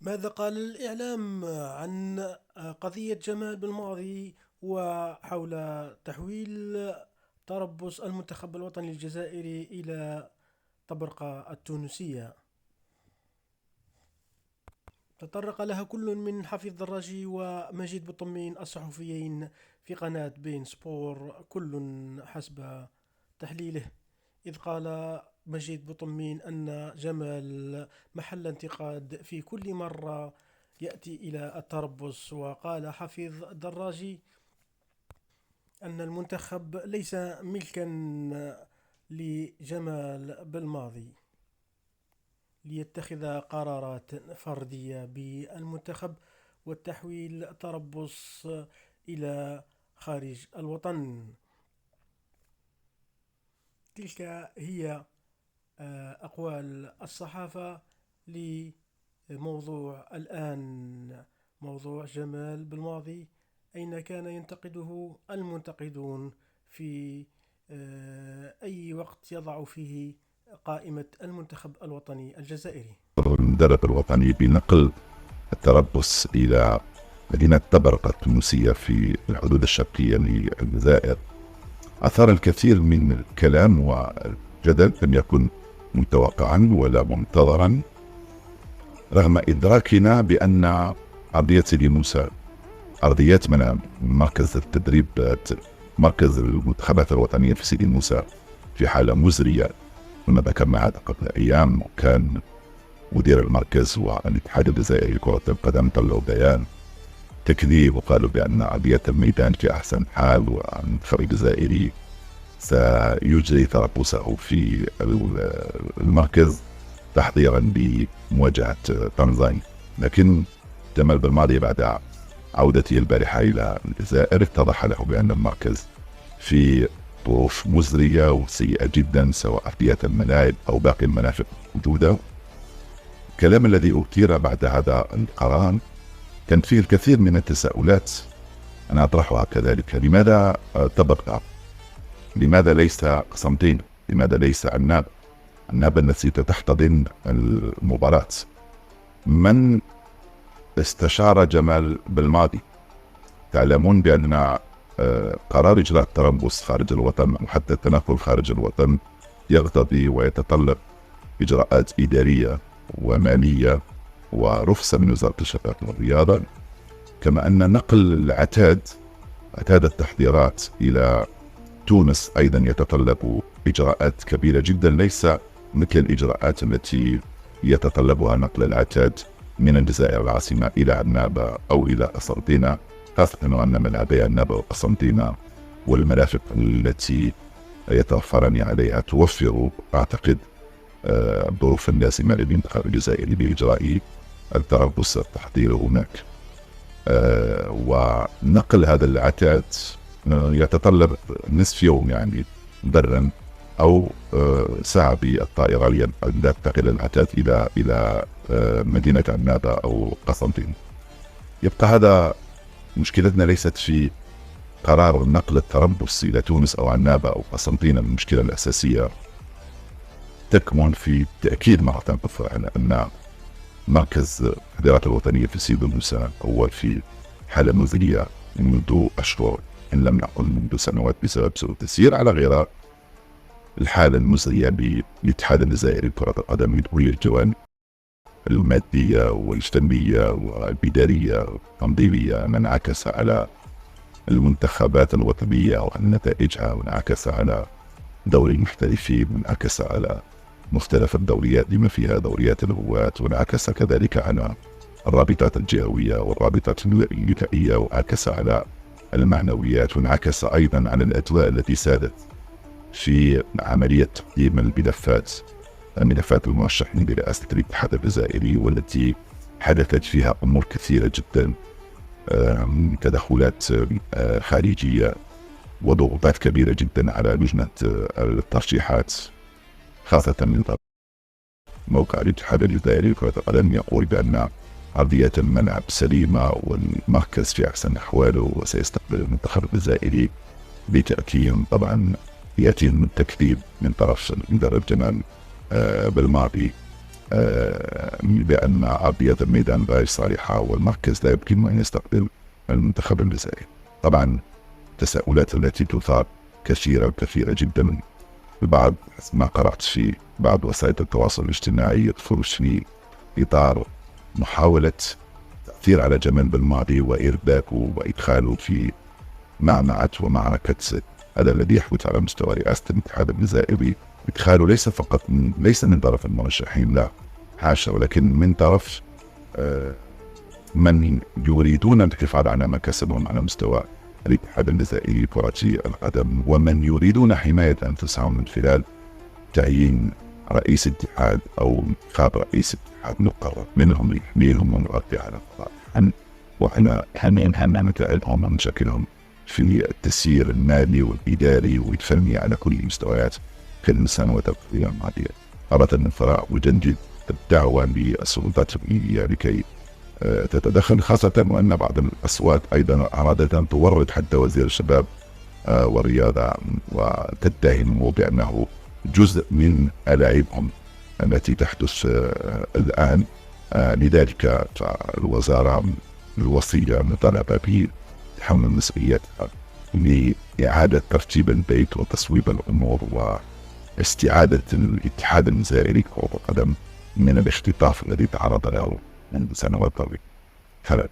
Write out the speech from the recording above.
ماذا قال الإعلام عن قضية جمال بالماضي وحول تحويل طرابلس المنتخب الوطني الجزائري إلى طبرقة التونسية؟ تطرق لها كل من حفيظ دراجي ومجيد بطمين الصحفيين في قناة بين سبور، كل حسب تحليله. إذ قال مجيد بطمين أن جمال محل انتقاد في كل مرة يأتي إلى التربص، وقال حفيظ دراجي أن المنتخب ليس ملكا لجمال بالماضي ليتخذ قرارات فردية بالمنتخب والتحويل طرابلس إلى خارج الوطن. تلك هي أقوال الصحافة لموضوع الآن، موضوع جمال بالماضي، أين كان ينتقده المنتقدون في أي وقت يضع فيه قائمة المنتخب الوطني الجزائري. المدرب الوطني بنقل التربص إلى مدينة طبرقة التونسية في الحدود الشرقية للجزائر أثار الكثير من الكلام والجدل، لم يكن متوقعا ولا منتظرا، رغم إدراكنا بأن أرضية سيدي موسى، أرضيات من مركز التدريب، مركز المنتخبات الوطنية في سيدي موسى في حالة مزرية. كنا ذكرنا هذا قبل أيام، وكان مدير المركز والاتحاد الجزائري لكرة القدم طلعوا بيان تكذيب، وقالوا بأن أرضية الميدان في أحسن حال، والمنتخب الجزائري سيجري تربصه في المركز تحضيرا بمواجهة تنزانيا. لكن جمال بالماضي بعد عودته البارحة إلى الجزائر اتضح له بأن المركز في ظروف مزرية وسيئة جدا، سواء أرضية الملاعب أو باقي المنافذ الموجودة. الكلام الذي أثير بعد هذا القرار كان فيه الكثير من التساؤلات، أنا أطرحها كذلك. لماذا طبقة؟ لماذا ليس قسنطين؟ لماذا ليس عناب؟ عناب التي تحتضن المباراة. من استشار جمال بالماضي؟ تعلمون بأن قرار إجراء التربص خارج الوطن أو حتى التنقل خارج الوطن يقتضي ويتطلب إجراءات إدارية ومالية ورخصة من وزارة الشباب والرياضة، كما أن نقل العتاد، عتاد التحضيرات إلى تونس أيضا يتطلب إجراءات كبيرة جدا، ليس مثل الإجراءات التي يتطلبها نقل العتاد من الجزائر العاصمة إلى عنابة أو إلى قسنطينة، خاصة وأن ملعبي عنابة وقسنطينة والمرافق التي يتوفران عليها توفر أعتقد الظروف اللازمة للمنتخب الجزائري بإجراء التربص التحضير هناك. ونقل هذا العتاد يتطلب نصف يوم يعني برا، أو ساعة بالطائرة لتنقل العتاد إلى مدينة عنابة أو قسنطين. يبقى هذا مشكلتنا ليست في قرار نقل التربص إلى تونس أو عنابة أو قسنطين. المشكلة الأساسية تكمن في تأكيد مرة أخرى على أن مركز التحضيرات الوطنية في سيدي موسى هو في حالة مزرية منذ أشهر إن لم نقل منذ سنوات، بسبب سوء التسيير، على غير الحالة المزرية بالاتحاد الجزائري لكرة القدم من كل الجوانب المادية والفنية والإدارية والتنظيمية، ما انعكس على المنتخبات الوطنية وعلى نتائجها، وانعكس على دوري المحترفين، وانعكس على مختلف الدوريات بما فيها دوريات الهواة، وانعكس كذلك على الرابطات الجهوية والرابطات الولاية، وانعكس على المعنويات، وانعكس أيضا على الأجواء التي سادت في عملية تقديم ملفات المرشحين برئاسة الاتحاد الجزائري، والتي حدثت فيها أمور كثيرة جدا، تدخلات خارجية وضغوطات كبيرة جدا على لجنة الترشيحات، خاصة من موقع الاتحاد الجزائري لكرة القدم يقول بأن أرضية الملعب سليمة والمركز في أحسن أحواله وسيستقبل المنتخب الجزائري بتأكيد. طبعا يأتي التكذيب من طرف المدرب جمال بالماضي بأن أرضية الميدان غير صالحة والمركز لا يمكن أن يستقبل المنتخب الجزائري. طبعا التساؤلات التي تثار كثيرة جدا. البعض ما قرأت في بعض وسائل التواصل الاجتماعي يدخل في إطار محاولة تأثير على جمال بالماضي وإرباكه وإدخاله في معمعة ومعركة هذا الذي يحوث على مستوى رئاسة الاتحاد الجزائري. إدخاله ليس من طرف المرشحين، لا حاشا، ولكن من طرف من يريدون الحفاظ على مكاسبهم على مستوى الاتحاد الجزائري لكرة القدم، ومن يريدون حماية أنفسهم من خلال تعيين رئيس اتحاد أو انتخاب رئيس اتحاد مقرر منهم ليحميهم ونغطي على قضايا وعلى نتائجهم ومشاكلهم في التسيير المالي والإداري والفني على كل المستويات في السنوات الماضية. أردت أن نرى وجدد الدعوة للسلطات الإدارية لكي تتدخل، خاصة وأن بعض الأصوات أيضا أرادت أن تورط حتى وزير الشباب والرياضة وتتهمه بأنه جزء من ألاعيبهم التي تحدث الآن. لذلك فالوزارة الوصية طلب بتحمل المسؤوليات لإعادة ترتيب البيت وتصويب الأمور واستعادة الاتحاد الجزائري لكرة القدم من الاختطاف الذي تعرض له منذ سنوات طويلة.